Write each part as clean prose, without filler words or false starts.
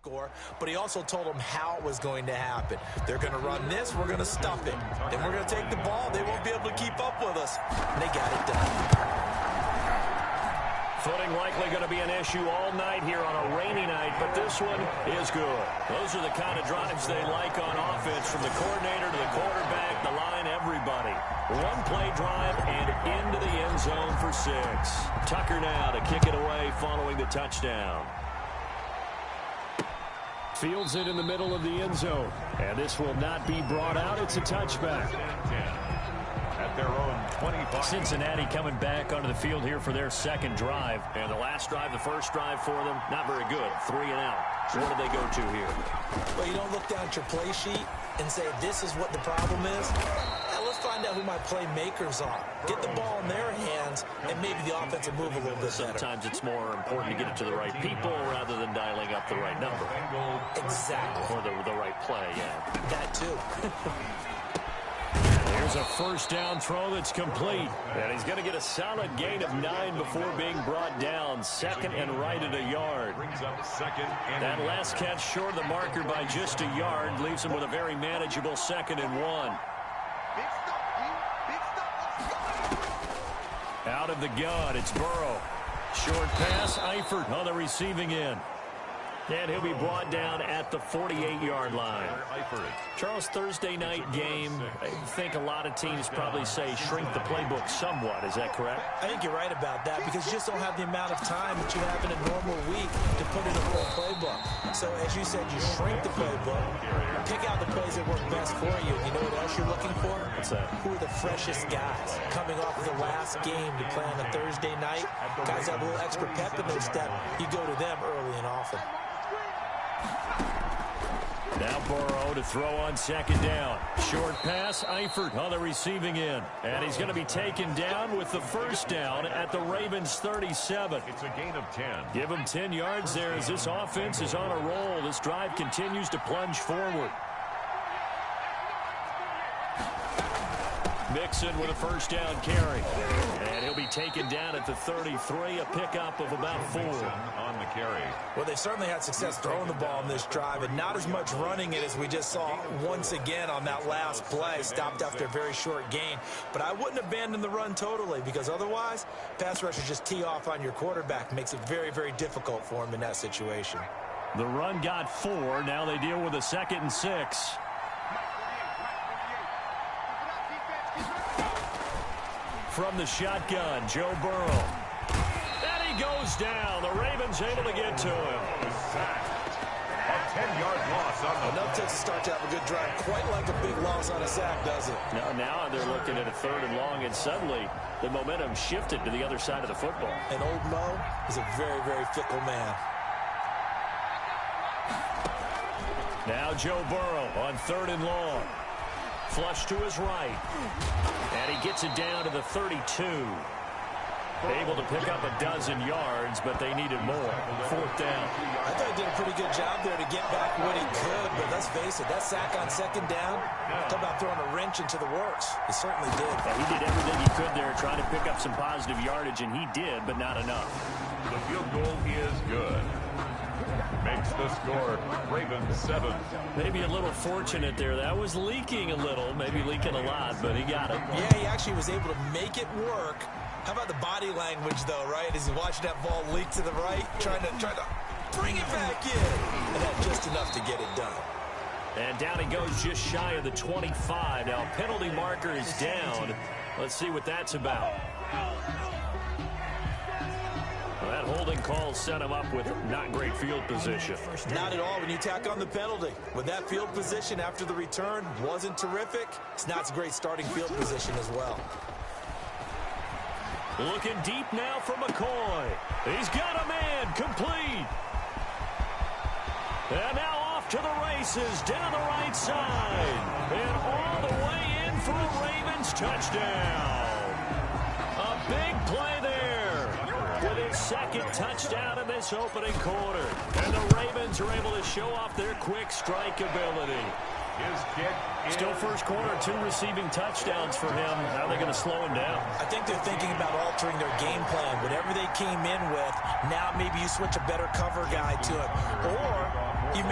score, but he also told them how it was going to happen. They're going to run this, we're going to stuff it. Then we're going to take the ball, they won't be able to keep up with us. And they got it done. Footing likely going to be an issue all night here on a rainy night, but this one is good. Those are the kind of drives they like on offense, from the coordinator to the quarterback, the line, everybody. One-play drive and into the end zone for 6. Tucker now to kick it away following the touchdown. Fields it in the middle of the end zone, and this will not be brought out. It's a touchback. At their own 25. Cincinnati coming back onto the field here for their second drive. And the last drive, the first drive for them, not very good. 3 and out. So what do they go to here? Well, you don't look down at your play sheet and say, this is what the problem is. Now, let's find out who my playmakers are. Get the ball in their hands, and maybe the offense will move a little bit better. Sometimes it's more important to get it to the right people rather than dialing up the right number. Exactly. Or the right play, yeah. That too. Here's a first down throw that's complete. And he's going to get a solid gain of 9 before being brought down. Second and right at a yard. Brings up second and that last catch short of the marker by just a yard leaves him with a very manageable 2nd and 1. Out of the gun, it's Burrow. Short pass, Eifert on the receiving end. And he'll be brought down at the 48-yard line. Charles, Thursday night game, I think a lot of teams probably say shrink the playbook somewhat. Is that correct? I think you're right about that, because you just don't have the amount of time that you have in a normal week to put in a full playbook. So, as you said, you shrink the playbook, pick out the plays that work best for you. You know what else you're looking for? What's that? Who are the freshest guys coming off the last game to play on a Thursday night? Guys have a little extra pep in their step. You go to them early and often. Now Burrow to throw on second down. Short pass, Eifert on the receiving end. And he's going to be taken down with the first down at the Ravens' 37. It's a gain of 10. Give him 10 yards there as this offense is on a roll. This drive continues to plunge forward. Mixon with a first down carry. And he'll be taken down at the 33, a pickup of about 4. On the carry. Well, they certainly had success throwing the ball in this drive, and not as much running it as we just saw once again on that last play. Stopped after a very short gain. But I wouldn't abandon the run totally, because otherwise, pass rushers just tee off on your quarterback. Makes it very, very difficult for him in that situation. The run got 4. Now they deal with a 2nd and 6. From the shotgun, Joe Burrow. And he goes down. The Ravens able to get to him. A 10-yard loss on the enough to start to have a good drive. Quite like a big loss on a sack, does it? Now they're looking at a 3rd and long, and suddenly the momentum shifted to the other side of the football. And old Mo is a very, very fickle man. Now Joe Burrow on 3rd and long. Flush to his right. And he gets it down to the 32. Able to pick up a dozen yards, but they needed more. 4th down. I thought he did a pretty good job there to get back what he could, but let's face it, that sack on 2nd down, talk about throwing a wrench into the works. He certainly did. Yeah, he did everything he could there, trying to pick up some positive yardage, and he did, but not enough. The field goal is good. Makes the score Ravens 7. Maybe a little fortunate there. That was leaking a little, maybe leaking a lot, but he got it. Yeah, he actually was able to make it work. How about the body language, though, right? As he watched that ball leak to the right, trying to bring it back in. And had just enough to get it done. And down he goes just shy of the 25. Now, penalty marker is down. Let's see what that's about. Well, that holding call set him up with not great field position. Not at all when you tack on the penalty. With that field position after the return wasn't terrific, it's not a great starting field position as well. Looking deep now for McCoy. He's got a man, complete. And now off to the races, down the right side. And all the way in for a Ravens touchdown. A big play there with his 2nd touchdown in this opening quarter. And the Ravens are able to show off their quick strike ability. His kick. Still first quarter, 2 receiving touchdowns for him. How are they going to slow him down? I think they're thinking about altering their game plan. Whatever they came in with, now maybe you switch a better cover guy to it. Or you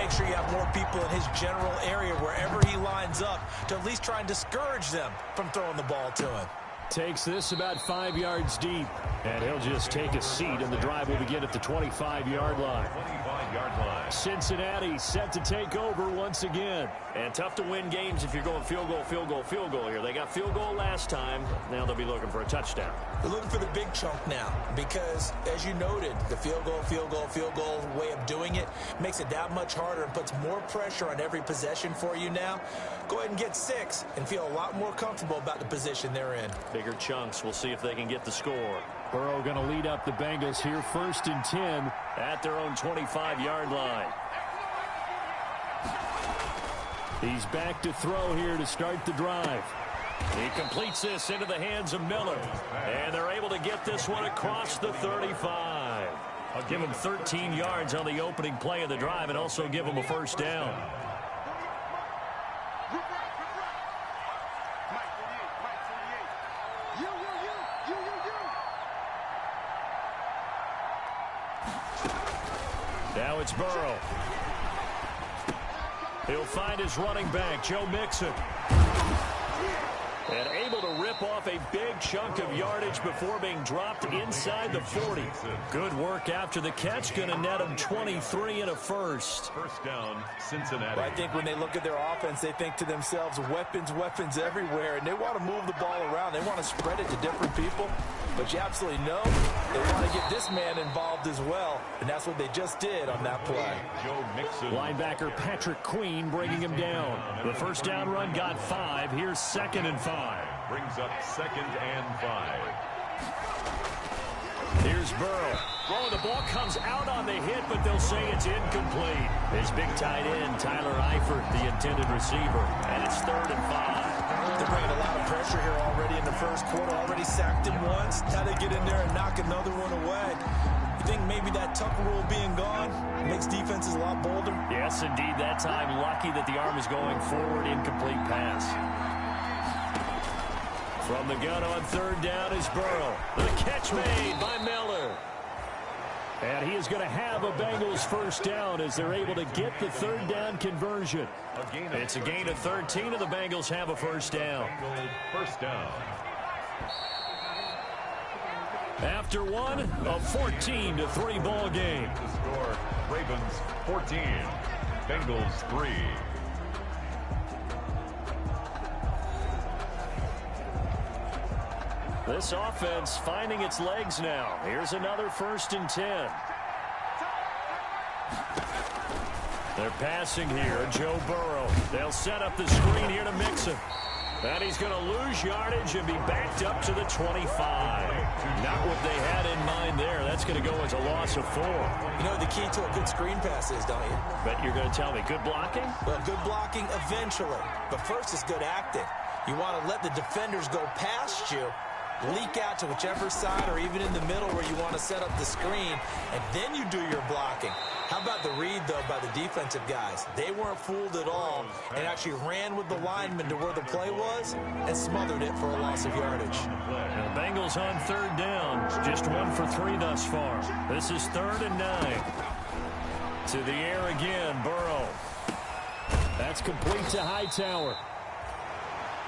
people in his general area wherever he lines up to at least try and discourage them from throwing the ball to him. Takes this about 5 yards deep, and he'll just take a seat, and the drive will begin at the 25-yard line. 25-yard line. Cincinnati set to take over once again. And tough to win games if you're going field goal, field goal, field goal here. They got field goal last time. Now they'll be looking for a touchdown. They're looking for the big chunk now because, as you noted, the field goal way of doing it makes it that much harder and puts more pressure on every possession for you now. Go ahead and get 6 and feel a lot more comfortable about the position they're in. Bigger chunks. We'll see if they can get the score. Burrow going to lead up the Bengals here, 1st and 10 at their own 25-yard line. He's back to throw here to start the drive. He completes this into the hands of Miller. And they're able to get this one across the 35. I'll give him 13 yards on the opening play of the drive and also give him a first down. Now it's Burrow. He'll find his running back, Joe Mixon. And able to rip off a big chunk of yardage before being dropped inside the 40. Good work after the catch. Going to net him 23 and a first. First down, Cincinnati. Well, I think when they look at their offense, they think to themselves, weapons everywhere. And they want to move the ball around. They want to spread it to different people. But you absolutely know they want to get this man involved as well. And that's what they just did on that play. Joe Mixon. Linebacker Patrick Queen bringing him down. The first down run got 5. Here's 2nd and 5. Brings up 2nd and 5. Here's Burrow. Oh, the ball comes out on the hit, but they'll say it's incomplete. His big tight end, Tyler Eifert, the intended receiver. And it's 3rd and 5. They're bringing a lot of pressure here already in the first quarter. Already sacked him once. Now they get in there and knock another one away. You think maybe that tuck rule being gone makes defenses a lot bolder? Yes, indeed. That time, lucky that the arm is going forward. Incomplete pass. From the gun on 3rd down is Burrow. The catch made by Miller. And he is going to have a Bengals first down as they're able to get the 3rd down conversion. It's a gain of 13, and the Bengals have a first down. First down. After one, a 14-3 ball game. The score, Ravens 14, Bengals 3. This offense finding its legs now. Here's another 1st and 10. They're passing here. Joe Burrow. They'll set up the screen here to Mixon. And he's going to lose yardage and be backed up to the 25. Not what they had in mind there. That's going to go as a loss of 4. You know what the key to a good screen pass is, don't you? Bet you're going to tell me good blocking? Well, good blocking eventually. But first is good acting. You want to let the defenders go past you, leak out to whichever side or even in the middle where you want to set up the screen, and then you do your blocking. How about the read, though, by the defensive guys? They weren't fooled at all and actually ran with the lineman to where the play was and smothered it for a loss of yardage. Now, the Bengals on 3rd down. Just 1 for 3 thus far. This is 3rd and 9. To the air again, Burrow. That's complete to Hightower.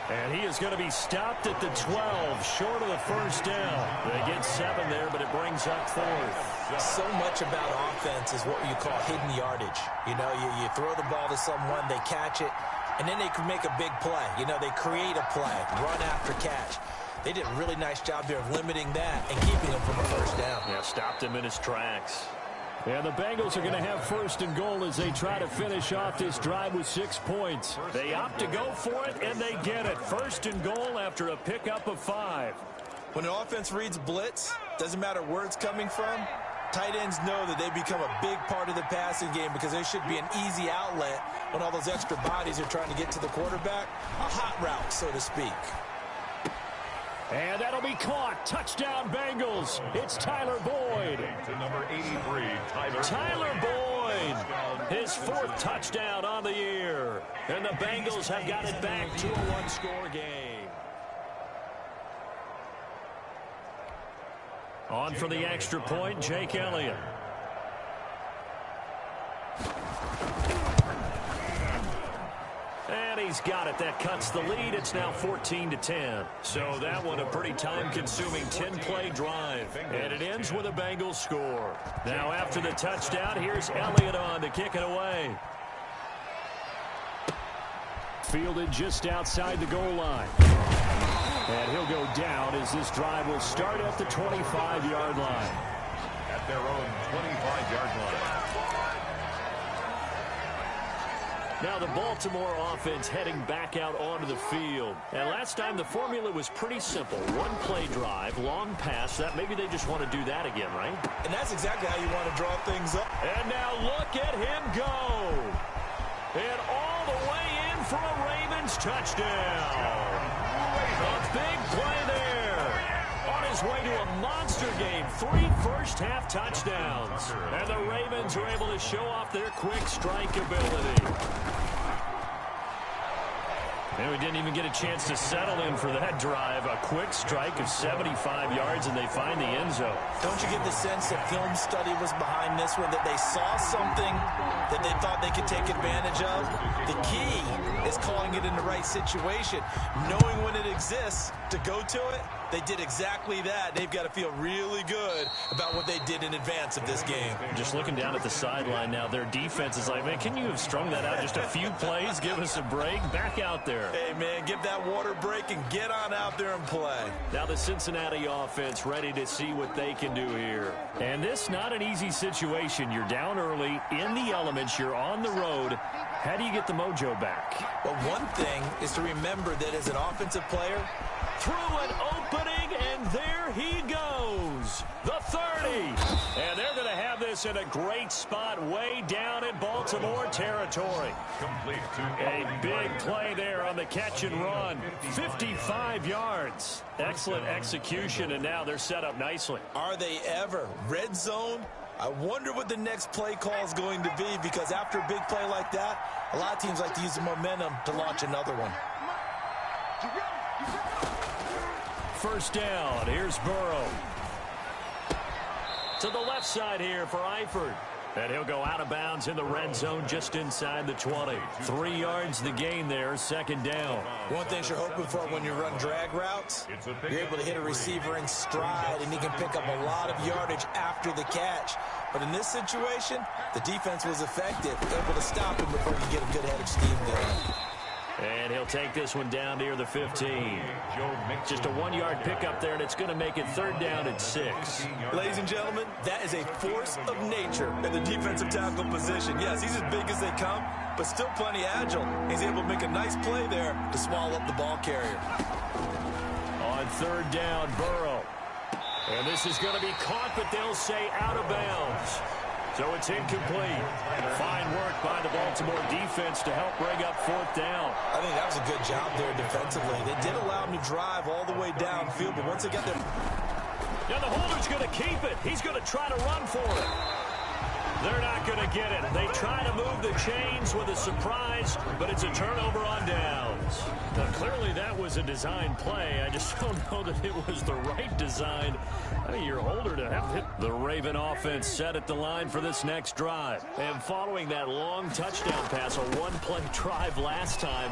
And he is going to be stopped at the 12, short of the first down. They get 7 there, but it brings up 4th. So much about offense is what you call hidden yardage. You know, you throw the ball to someone, they catch it, and then they can make a big play. You know, they create a play, run after catch. They did a really nice job there of limiting that and keeping him from a first down. Yeah, stopped him in his tracks. And the Bengals are going to have 1st and goal as they try to finish off this drive with 6 points. They opt to go for it, and they get it. 1st and goal after a pickup of 5. When an offense reads blitz, doesn't matter where it's coming from, tight ends know that they become a big part of the passing game because there should be an easy outlet when all those extra bodies are trying to get to the quarterback. A hot route, so to speak. And that'll be caught. Touchdown, Bengals. It's Tyler Boyd. To number 83, Tyler Boyd. His 4th touchdown on the year. And the Bengals have got it back to a 1-score game. On for the extra point, Jake Elliott. he's got it. That cuts the lead. It's now 14-10. So that one a pretty time-consuming 10-play drive. And it ends with a Bengals score. Now after the touchdown, here's Elliott on to kick it away. Fielded just outside the goal line. And he'll go down as this drive will start at the 25-yard line. At their own 25-yard line. Now the Baltimore offense heading back out onto the field. And last time the formula was pretty simple. One-play drive, long pass. That maybe they just want to do that again, right? And that's exactly how you want to draw things up. And now look at him go. And all the way in for a Ravens touchdown. A big play there. On his way to a monster game. 3 first-half touchdowns. And the Ravens are able to show off their quick strike ability. And we didn't even get a chance to settle in for that drive. A quick strike of 75 yards, and they find the end zone. Don't you get the sense that film study was behind this one, that they saw something that they thought they could take advantage of? The key is calling it in the right situation, knowing when it exists to go to it. They did exactly that. They've got to feel really good about what they did in advance of this game. Just looking down at the sideline now, their defense is like, man, can you have strung that out just a few plays? Give us a break. Back out there. Hey, man, give that water break and get on out there and play. Now the Cincinnati offense ready to see what they can do here. And this not an easy situation. You're down early, in the elements, you're on the road. How do you get the mojo back? Well, one thing is to remember that as an offensive player, through an opening, and there he goes. The 30. And they're going to have this in a great spot way down in Baltimore territory. Complete to a big play there on the catch and run. 55 yards. Excellent execution, and now they're set up nicely. Are they ever? Red zone? I wonder what the next play call is going to be, because after a big play like that, a lot of teams like to use the momentum to launch another one. First down. Here's Burrow. To the left side here for Eifert. And he'll go out of bounds in the red zone just inside the 20. 3 yards the gain there, second down. One thing you're hoping for when you run drag routes, you're able to hit a receiver in stride, and he can pick up a lot of yardage after the catch. But in this situation, the defense was effective, able to stop him before you get a good head of steam going. And he'll take this one down near the 15. Just a 1-yard pickup there, and it's going to make it third down at 6. Ladies and gentlemen, that is a force of nature in the defensive tackle position. Yes, he's as big as they come, but still plenty agile. He's able to make a nice play there to swallow up the ball carrier. On third down, Burrow. And this is going to be caught, but they'll say out of bounds. So it's incomplete. Fine work by the Baltimore defense to help bring up fourth down. I think that was a good job there defensively. They did allow him to drive all the way downfield, but once they got there... Now the holder's going to keep it. He's going to try to run for it. They're not going to get it. They try to move the chains with a surprise, but it's a turnover on downs. Now, clearly that was a design play. I just don't know that it was the right design. I mean, your holder to have hit. The Raven offense set at the line for this next drive. And following that long touchdown pass, a one-play drive last time,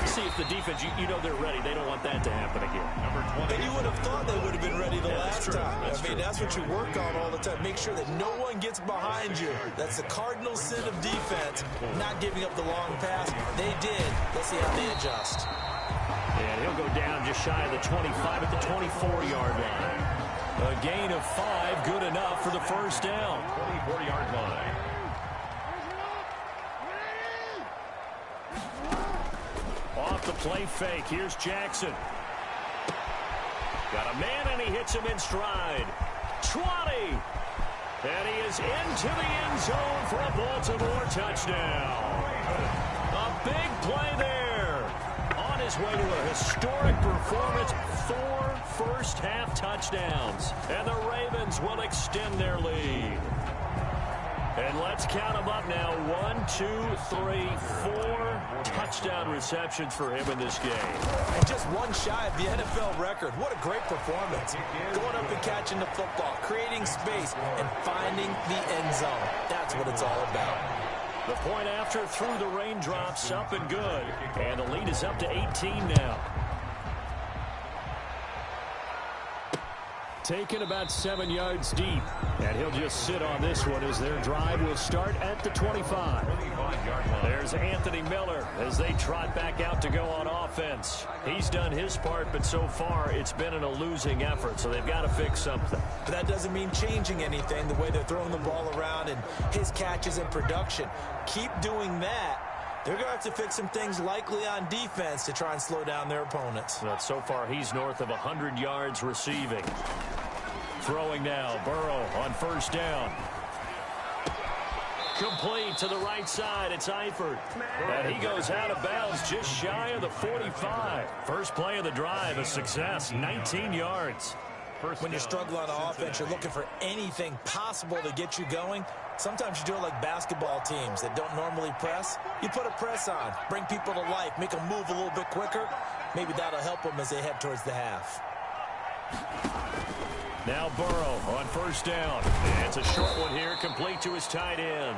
see if the defense, you know they're ready. They don't want that to happen again. Number 20. And you would have thought they would have been ready the last time. That's true. That's what you work on all the time. Make sure that no one gets behind you. That's the cardinal sin of defense, not giving up the long pass. They did. Let's see how they adjust. And he'll go down just shy of the 25 at the 24-yard line. A gain of 5, good enough for the first down. 24-yard line. Off the play fake, here's Jackson. Got a man, and he hits him in stride. 20. And he is into the end zone for a Baltimore touchdown. A big play there. On his way to a historic performance, 4 first-half touchdowns. And the Ravens will extend their lead. And let's count them up now. 1, 2, 3, 4 touchdown receptions for him in this game. And just one shy of the NFL record. What a great performance. Going up and catching the football, creating space, and finding the end zone. That's what it's all about. The point after through the raindrops, up and good. And the lead is up to 18 now. Taken about 7 yards deep. And he'll just sit on this one as their drive will start at the 25. There's Anthony Miller as they trot back out to go on offense. He's done his part, but so far it's been in a losing effort, so they've got to fix something. But that doesn't mean changing anything, the way they're throwing the ball around and his catches and production. Keep doing that. They're going to have to fix some things likely on defense to try and slow down their opponents. But so far he's north of 100 yards receiving. Throwing now, Burrow on first down. Complete to the right side. It's Eifert. And he goes out of bounds just shy of the 45. First play of the drive, a success, 19 yards. When you struggle on offense, you're looking for anything possible to get you going. Sometimes you do it like basketball teams that don't normally press. You put a press on, bring people to life, make them move a little bit quicker. Maybe that'll help them as they head towards the half. Now Burrow on first down. And it's a short one here, complete to his tight end.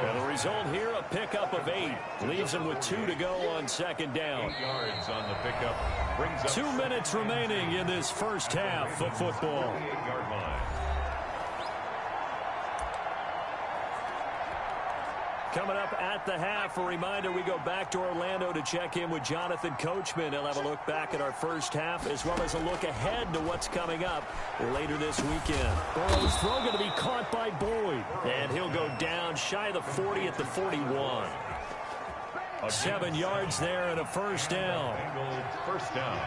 And the result here, a pickup of 8. Leaves him with 2 to go on second down. 8 yards on the pickup. Brings up 2 minutes remaining in this first half of football. 8-yard line. Coming up at the half, a reminder, we go back to Orlando to check in with Jonathan Coachman. He'll have a look back at our first half as well as a look ahead to what's coming up later this weekend. Burrow's throw going to be caught by Boyd. And he'll go down shy of the 40 at the 41. 7 yards there and a first down. Bengals first down.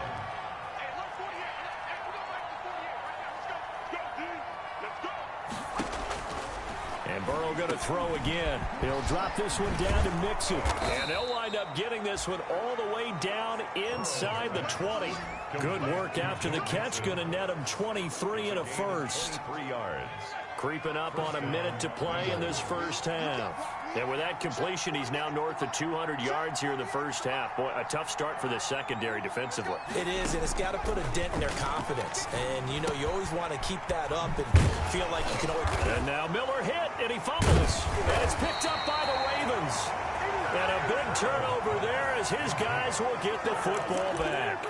And Burrow going to throw again. He'll drop this one down to Mixon. And they'll wind up getting this one all the way down inside the 20. Good work after the catch. Going to net him 23 and a first. 3 yards. Creeping up on a minute to play in this first half. And with that completion, he's now north of 200 yards here in the first half. Boy, a tough start for the secondary defensively. It is, and it's got to put a dent in their confidence. And, you know, you always want to keep that up and feel like you can always... And now Miller hit, and he fumbles. And it's picked up by the Ravens. And a big turnover there as his guys will get the football back.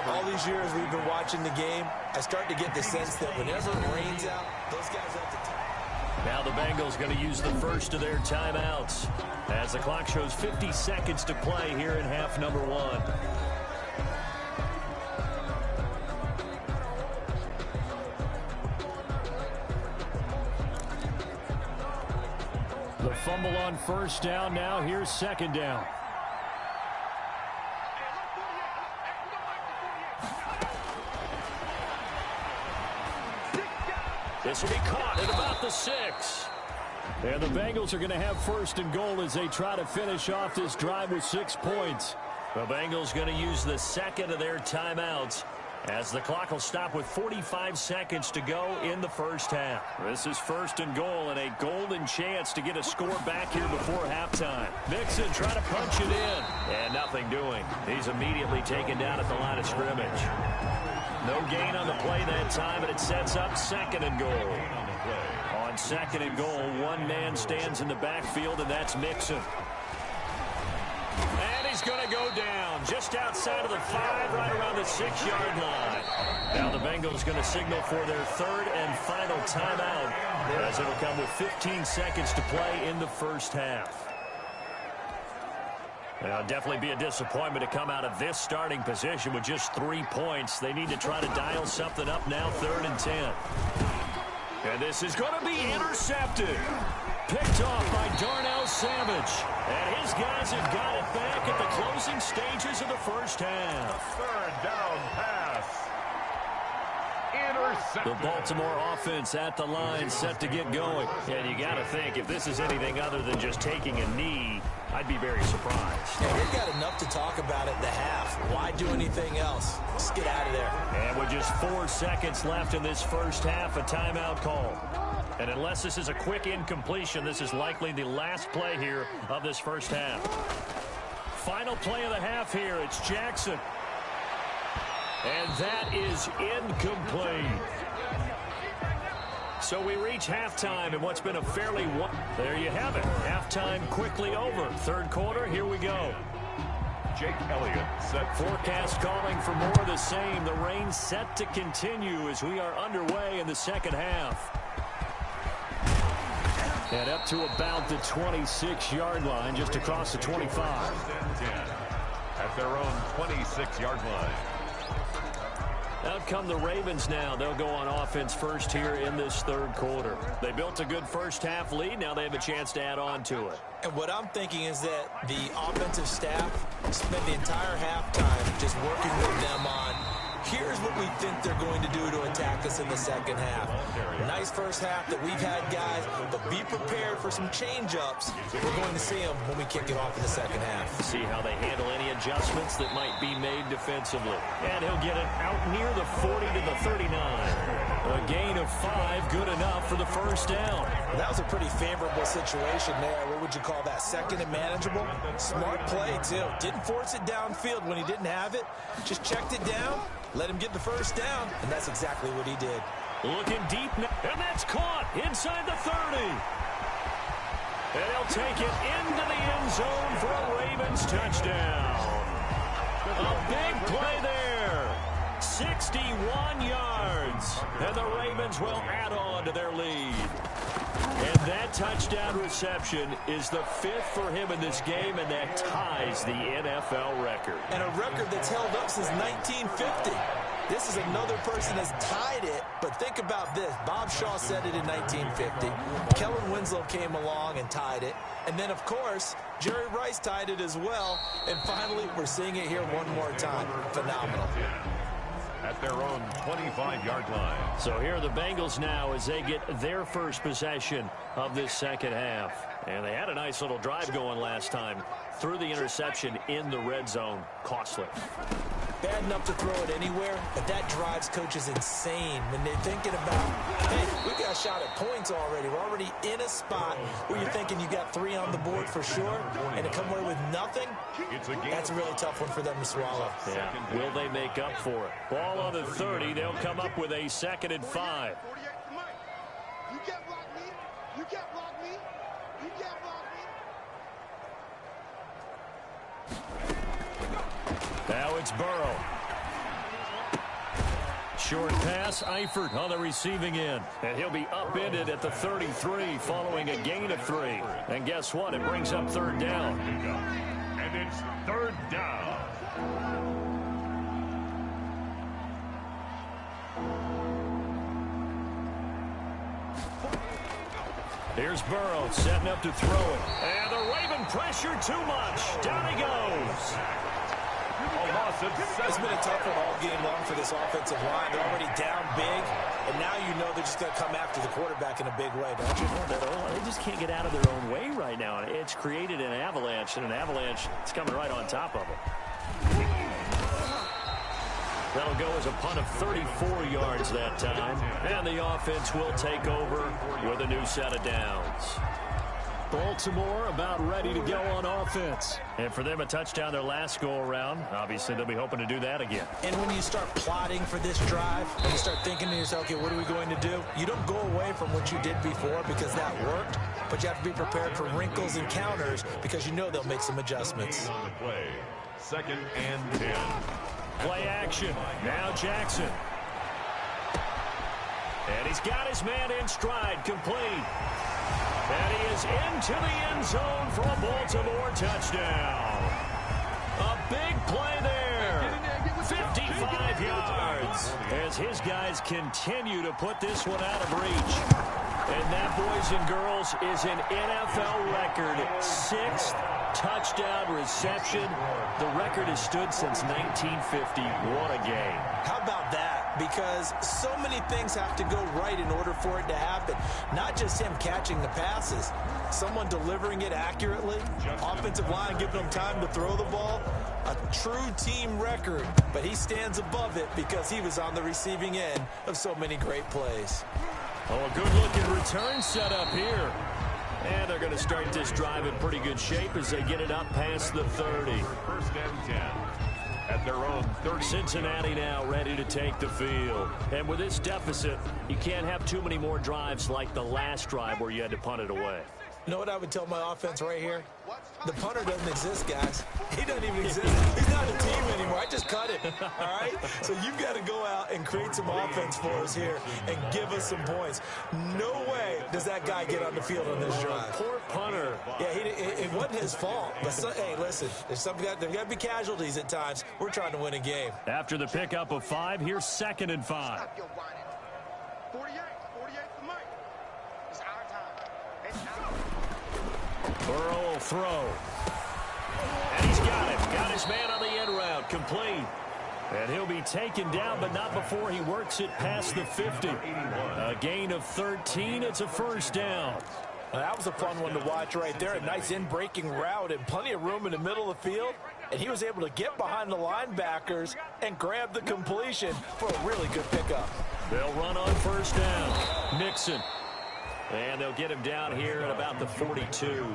All these years we've been watching the game, I start to get the sense that whenever it rains out, those guys have to... Now the Bengals going to use the first of their timeouts as the clock shows 50 seconds to play here in half number 1. The fumble on first down. Now here's second down. This will be caught at about the 6. And the Bengals are going to have first and goal as they try to finish off this drive with 6 points. The Bengals going to use the second of their timeouts as the clock will stop with 45 seconds to go in the first half. This is first and goal and a golden chance to get a score back here before halftime. Mixon trying to punch it in. And nothing doing. He's immediately taken down at the line of scrimmage. No gain on the play that time, and it sets up second and goal. On second and goal, one man stands in the backfield, and that's Mixon. And he's going to go down just outside of the 5, right around the 6-yard line. Now the Bengals going to signal for their third and final timeout as it'll come with 15 seconds to play in the first half. It'll definitely be a disappointment to come out of this starting position with just 3 points. They need to try to dial something up now, 3rd and 10. And this is going to be intercepted. Picked off by Darnell Savage. And his guys have got it back at the closing stages of the first half. 3rd down pass. Intercepted. The Baltimore offense at the line set to get going. And you got to think, if this is anything other than just taking a knee, I'd be very surprised. Yeah, they've got enough to talk about at the half. Why do anything else? Just get out of there. And with just 4 seconds left in this first half, a timeout call. And unless this is a quick incompletion, this is likely the last play here of this first half. Final play of the half here. It's Jackson. And that is incomplete. So we reach halftime in what's been a fairly... There you have it. Halftime quickly over. Third quarter, here we go. Jake Elliott set. Forecast calling for more of the same. The rain set to continue as we are underway in the second half. And up to about the 26-yard line, just across the 25. At their own 26-yard line. Out come the Ravens now. They'll go on offense first here in this third quarter. They built a good first-half lead. Now they have a chance to add on to it. And what I'm thinking is that the offensive staff spent the entire halftime just working with them on, here's what we think they're going to do to attack us in the second half. Nice first half that we've had, guys, but be prepared for some change-ups. We're going to see them when we kick it off in the second half. See how they handle any adjustments that might be made defensively. And he'll get it out near the 40 to the 39. A gain of 5, good enough for the first down. That was a pretty favorable situation there. What would you call that? Second and manageable? Smart play, too. Didn't force it downfield when he didn't have it. Just checked it down, let him get the first down, and that's exactly what he did. Looking deep now, and that's caught inside the 30. And they'll take it into the end zone for a Ravens touchdown. A big play there. 61 yards. And the Ravens will add on to their lead. And that touchdown reception is the 5th for him in this game, and that ties the NFL record. And a record that's held up since 1950. This is another person that's tied it, but think about this. Bob Shaw said it in 1950. Kellen Winslow came along and tied it. And then, of course, Jerry Rice tied it as well. And finally, we're seeing it here one more time. Phenomenal. At their own 25-yard line. So here are the Bengals now as they get their first possession of this second half. And they had a nice little drive going last time. Threw the interception in the red zone. Costly. Bad enough to throw it anywhere, but that drives coaches insane when they're thinking about, hey, we got a shot at points already. We're already in a spot where you're thinking you got 3 on the board for sure, and to come away with nothing, that's a really tough one for them to swallow. Yeah. Will they make up for it? Ball on the 30. They'll come up with a 2nd and 5. You can't block me. You can't block me. You can't block me. Now it's Burrow. Short pass, Eifert on the receiving end. And he'll be upended at the 33 following a gain of 3. And guess what? It brings up 3rd down. And it's 3rd down. Here's Burrow setting up to throw it. And the Raven pressure too much. Down he goes. It's been a tough one all game long for this offensive line. They're already down big, and now you know they're just going to come after the quarterback in a big way, don't you? They just can't get out of their own way right now. It's created an avalanche, and an avalanche is coming right on top of them. That'll go as a punt of 34 yards that time. And the offense will take over with a new set of downs. Baltimore about ready to go on offense. And for them, a touchdown their last go-around. Obviously, they'll be hoping to do that again. And when you start plotting for this drive, and you start thinking to yourself, okay, what are we going to do? You don't go away from what you did before because that worked, but you have to be prepared for wrinkles and counters because you know they'll make some adjustments. On the play, 2nd and 10. Play action. Now Jackson. And he's got his man in stride, complete. And he is into the end zone for a Baltimore touchdown. A big play there. 55 yards. As his guys continue to put this one out of reach. And that, boys and girls, is an NFL record 6th touchdown reception. The record has stood since 1950. What a game. How about that? Because so many things have to go right in order for it to happen. Not just him catching the passes. Someone delivering it accurately. Offensive line giving him time to throw the ball. A true team record. But he stands above it because he was on the receiving end of so many great plays. Oh, a good-looking return set up here. And they're going to start this drive in pretty good shape as they get it up past the 30. 1st and 10. at their own 30. Cincinnati now ready to take the field. And with this deficit, you can't have too many more drives like the last drive where you had to punt it away. You know what I would tell my offense right here? The punter doesn't exist, guys. He doesn't even exist. He's not a team anymore. I just cut him, all right? So you've got to go out and create some offense for us here and give us some points. No way does that guy get on the field on this drive. Poor punter. Yeah, it wasn't his fault. But, hey, listen, there's got to be casualties at times. We're trying to win a game. After the pickup of 5, here's 2nd and 5. 48 to Mike. It's our time. It's our time. Burrow will throw. And he's got it. Got his man on the end route. Complete. And he'll be taken down, but not before he works it past the 50. A gain of 13. It's a first down. Now, that was a fun one to watch right there. A nice in-breaking route and plenty of room in the middle of the field. And he was able to get behind the linebackers and grab the completion for a really good pickup. They'll run on first down. Mixon. And they'll get him down here at about the 42.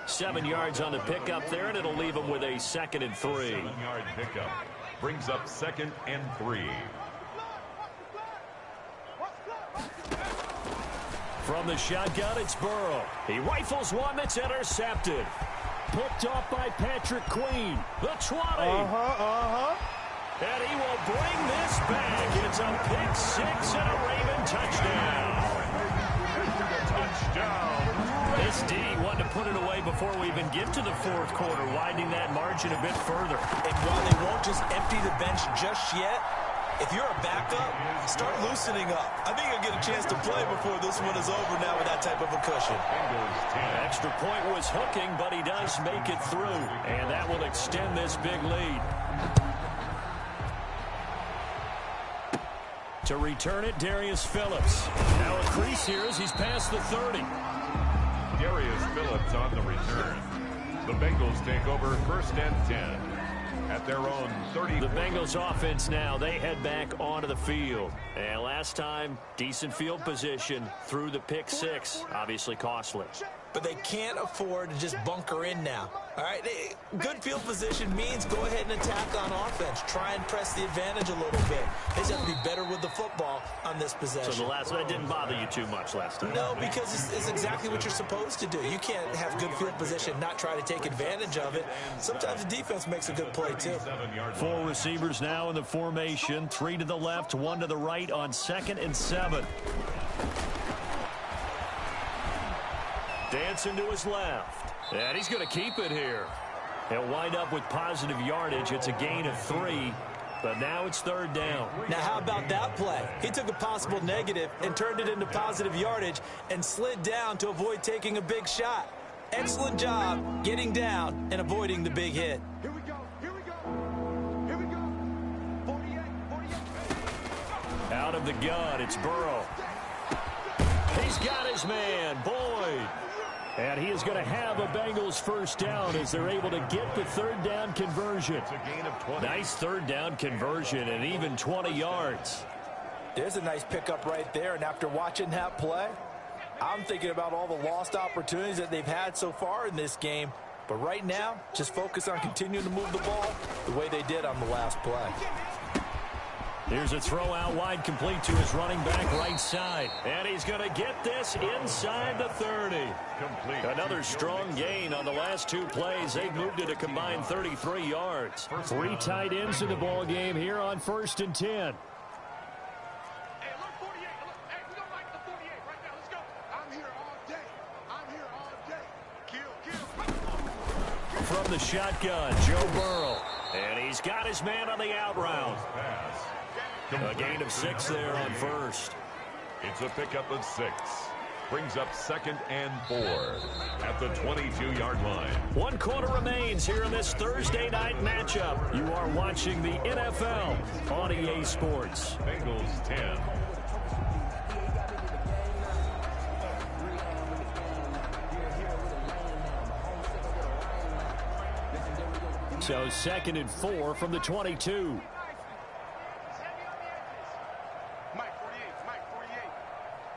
7 yards on the pickup there, and it'll leave him with a 2nd and 3. 7-yard pickup brings up 2nd and 3. From the shotgun, it's Burrow. He rifles one that's intercepted. Picked off by Patrick Queen. The 20. And he will bring this back. It's a pick 6 and a Raven touchdown. This D wanted to put it away before we even get to the 4th quarter, widening that margin a bit further. And while they won't just empty the bench just yet, if you're a backup, start loosening up. I think you'll get a chance to play before this one is over now with that type of a cushion. Extra point was hooking, but he does make it through. And that will extend this big lead. To return it, Darius Phillips. Now a crease here as he's past the 30. Darius Phillips on the return. The Bengals take over 1st and 10 at their own 30. The Bengals offense now, they head back onto the field. And last time, decent field position through the pick 6. Obviously costly. But they can't afford to just bunker in now. All right, good field position means go ahead and attack on offense. Try and press the advantage a little bit. They just have to be better with the football on this possession. So that didn't bother you too much last time? No, because it's exactly what you're supposed to do. You can't have good field position and not try to take advantage of it. Sometimes the defense makes a good play, too. 4 receivers now in the formation. 3 to the left, 1 to the right on 2nd and 7. Dancing to his left. And he's going to keep it here. He'll wind up with positive yardage. It's a gain of 3. But now it's 3rd down. Now, how about that play? He took a possible negative and turned it into positive yardage and slid down to avoid taking a big shot. Excellent job getting down and avoiding the big hit. Here we go. Here we go. Here we go. 48. Out of the gun, it's Burrow. He's got his man, Boyd. And he is going to have a Bengals first down as they're able to get the 3rd down conversion. It's a gain of 20. Nice 3rd down conversion and even 20 yards. There's a nice pickup right there. And after watching that play, I'm thinking about all the lost opportunities that they've had so far in this game. But right now, just focus on continuing to move the ball the way they did on the last play. Here's a throw out wide, complete to his running back right side. And he's going to get this inside the 30. Complete. Another strong gain on the last 2 plays. They've moved it a combined 33 yards. 3 tight ends in the ball game here on 1st and 10. Hey, look, 48. Look, hey, we don't like the 48 right now. Let's go. I'm here all day. Kill. From the shotgun, Joe Burrow. And he's got his man on the out route. A gain of 6 there on 1st. It's a pickup of 6. Brings up 2nd and 4 at the 22-yard line. 1 quarter remains here in this Thursday night matchup. You are watching the NFL on EA Sports. Bengals 10. So 2nd and 4 from the 22. Mike 48.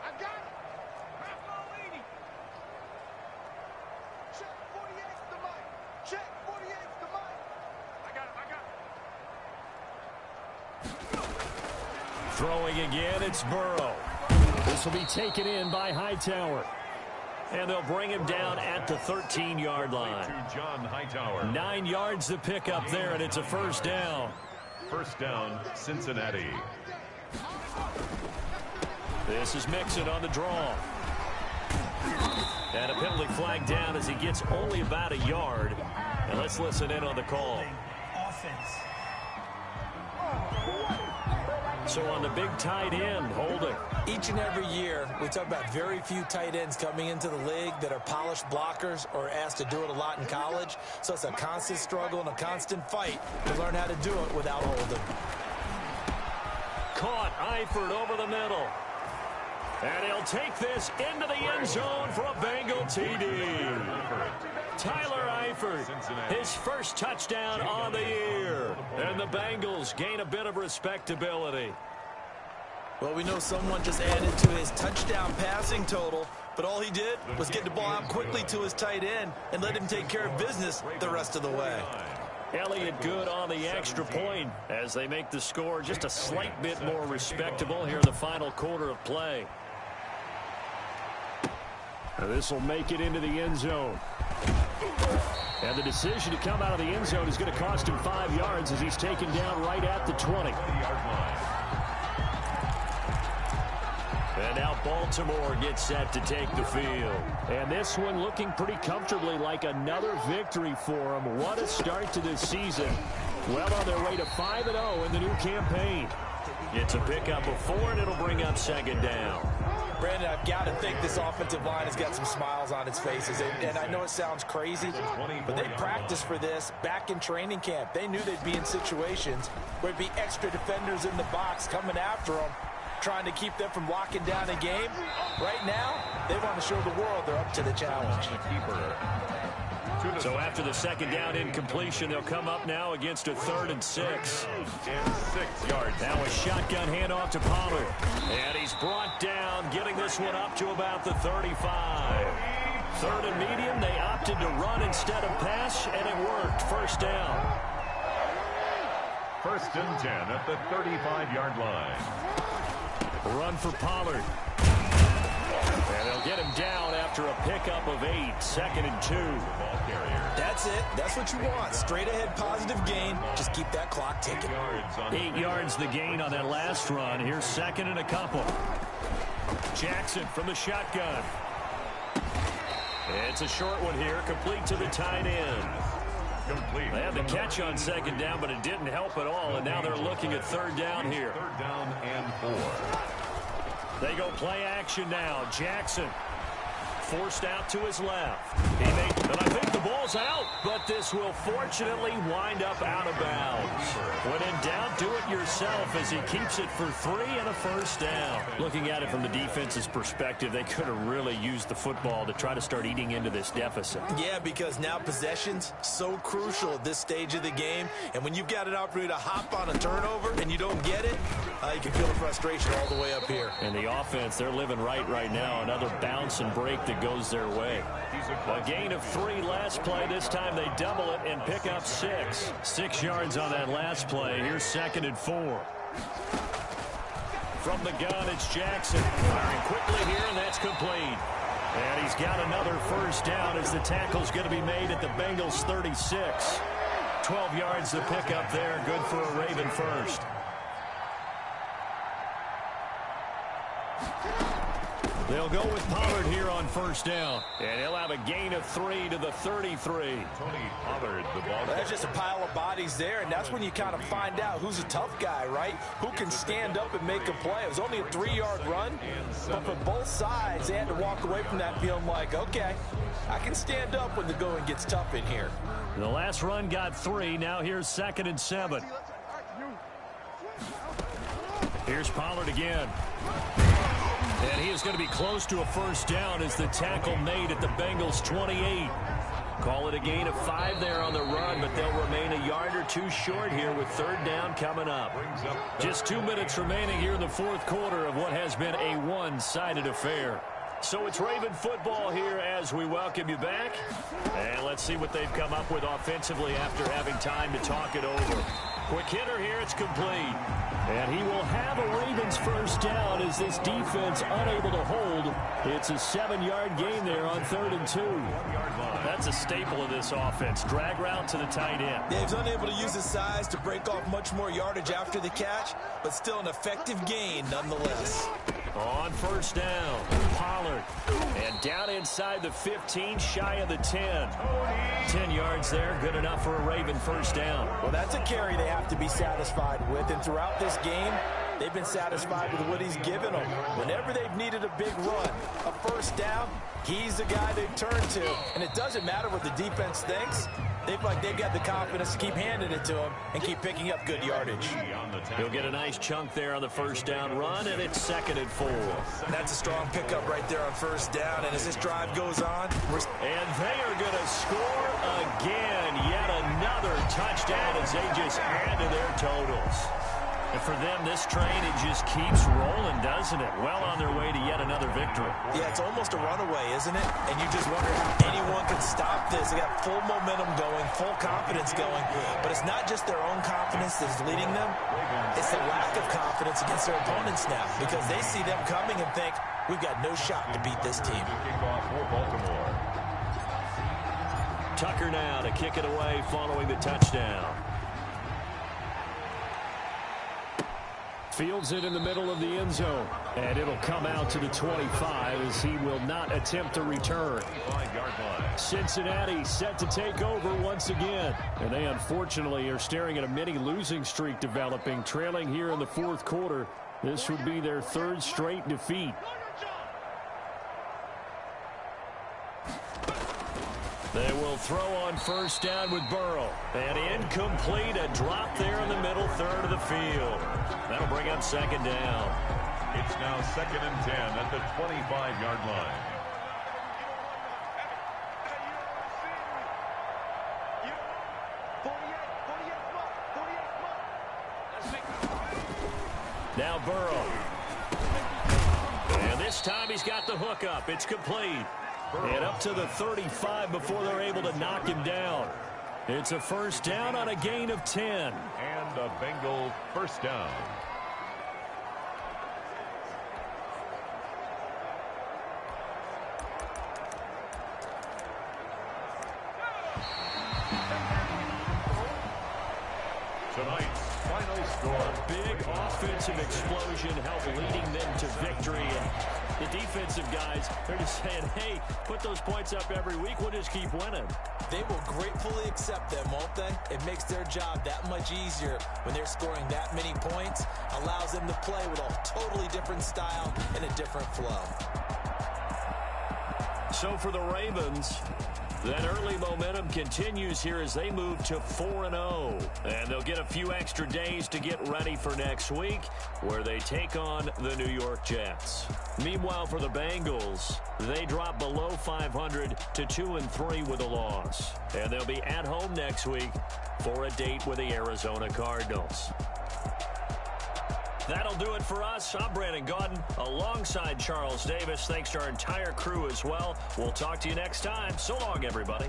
I got it. Check 48 to Mike. Check 48 to Mike. I got it. Throwing again, it's Burrow. This will be taken in by Hightower. And they'll bring him down at the 13-yard line. John Hightower. 9 yards to pick up there, and it's a first down. First down, Cincinnati. This is Mixon on the draw. And a penalty flag down as he gets only about a yard. And let's listen in on the call. So on the big tight end, holding. Each and every year, we talk about very few tight ends coming into the league that are polished blockers or asked to do it a lot in college. So it's a constant struggle and a constant fight to learn how to do it without holding. Caught, Eifert over the middle. And he'll take this into the end zone for a Bengal TD. Tyler Eifert, his first touchdown on the year. And the Bengals gain a bit of respectability. Well, we know someone just added to his touchdown passing total, but all he did was get the ball out quickly to his tight end and let him take care of business the rest of the way. Elliott good on the extra point as they make the score just a slight bit more respectable here in the final quarter of play. This will make it into the end zone. And the decision to come out of the end zone is going to cost him 5 yards as he's taken down right at the 20. And now Baltimore gets set to take the field. And this one looking pretty comfortably like another victory for them. What a start to this season. Well on their way to 5-0 in the new campaign. It's a pickup of 4, and it'll bring up second down. Brandon, I've got to think this offensive line has got some smiles on its faces. And I know it sounds crazy, but they practiced for this back in training camp. They knew they'd be in situations where there'd be extra defenders in the box coming after them, trying to keep them from locking down a game. Right now, they want to show the world they're up to the challenge. So after the second down incompletion, they'll come up now against a 3rd and 6. And 6 yards. Now a shotgun handoff to Pollard. And he's brought down, getting this one up to about the 35. 3rd and medium, they opted to run instead of pass, and it worked. First down. First and 10 at the 35-yard line. Run for Pollard. And they'll get him down after a pickup of 8. 2nd and 2. That's it. That's what you want. Straight ahead positive gain. Just keep that clock ticking. 8 yards the gain on that last run. Here's 2nd and a couple. Jackson from the shotgun. It's a short one here, complete to the tight end. Complete. They had the catch on 2nd down, but it didn't help at all, and now they're looking at 3rd down here. 3rd down and 4. They go play action now. Jackson forced out to his left. And I think the ball's out, but this will fortunately wind up out of bounds. When in doubt, do it yourself as he keeps it for 3 and a first down. Looking at it from the defense's perspective, they could have really used the football to try to start eating into this deficit. Yeah, because now possession's so crucial at this stage of the game. And when you've got an opportunity to hop on a turnover and you don't get it, you can feel the frustration all the way up here. And the offense, they're living right now. Another bounce and break that goes their way. A gain of 3 last play. This time they double it and pick up 6. 6 yards on that last play. Here's 2nd and 4. From the gun, it's Jackson. Firing quickly here, and that's complete. And he's got another first down as the tackle's going to be made at the Bengals 36. 12 yards to pick up there. Good for a Raven first. They'll go with Pollard here on first down. And he'll have a gain of 3 to the 33. Tony Pollard, the ball. There's just a pile of bodies there, and that's when you kind of find out who's a tough guy, right? Who can stand up and make a play. It was only a 3-yard run, but for both sides, they had to walk away from that feeling like, okay, I can stand up when the going gets tough in here. The last run got 3. Now here's 2nd and 7. Here's Pollard again. And he is going to be close to a first down as the tackle made at the Bengals 28. Call it a gain of 5 there on the run, but they'll remain a yard or 2 short here with 3rd down coming up. Just 2 minutes remaining here in the 4th quarter of what has been a one-sided affair. So it's Raven football here as we welcome you back. And let's see what they've come up with offensively after having time to talk it over. Quick hitter here. It's complete. And he will have a Ravens first down as this defense unable to hold. It's a 7-yard gain there on 3rd and 2. That's a staple of this offense. Drag route to the tight end. Yeah, he's unable to use his size to break off much more yardage after the catch, but still an effective gain nonetheless. On first down, Pollard. And down inside the 15, shy of the 10. 10 yards there, good enough for a Raven first down. Well, that's a carry they have to be satisfied with, and throughout this game, they've been satisfied with what he's given them. Whenever they've needed a big run, a first down, he's the guy they turn to. And it doesn't matter what the defense thinks. They've got the confidence to keep handing it to him and keep picking up good yardage. He'll get a nice chunk there on the first down run, and it's 2nd and 4. That's a strong pickup right there on first down. And as this drive goes on, and they are going to score again. Yet another touchdown as they just add to their totals. And for them, this train, it just keeps rolling, doesn't it? Well on their way to yet another victory. Yeah, it's almost a runaway, isn't it? And you just wonder how anyone can stop this. They got full momentum going, full confidence going. But it's not just their own confidence that's leading them. It's the lack of confidence against their opponents now, because they see them coming and think, we've got no shot to beat this team. Tucker now to kick it away following the touchdown. Fields it in the middle of the end zone. And it'll come out to the 25 as he will not attempt to return. Cincinnati set to take over once again. And they unfortunately are staring at a mini losing streak developing, trailing here in the 4th quarter. This would be their 3rd straight defeat. They will throw on first down with Burrow. And incomplete, a drop there in the middle 3rd of the field. That'll bring up 2nd down. It's now 2nd and 10 at the 25-yard line. Now Burrow. And this time he's got the hook up. It's complete. And up to the 35 before they're able to knock him down. It's a first down on a gain of 10. And a Bengal first down. Tonight's final score. Big offensive explosion helped leading them to victory. And the defensive guys, they're just saying, hey, put those points up every week. We'll just keep winning. They will gratefully accept them, won't they? It makes their job that much easier when they're scoring that many points. Allows them to play with a totally different style and a different flow. So for the Ravens, that early momentum continues here as they move to 4-0. And they'll get a few extra days to get ready for next week, where they take on the New York Jets. Meanwhile, for the Bengals, they drop below 500 to 2-3 with a loss. And they'll be at home next week for a date with the Arizona Cardinals. That'll do it for us. I'm Brandon Gaudin alongside Charles Davis. Thanks to our entire crew as well. We'll talk to you next time. So long, everybody.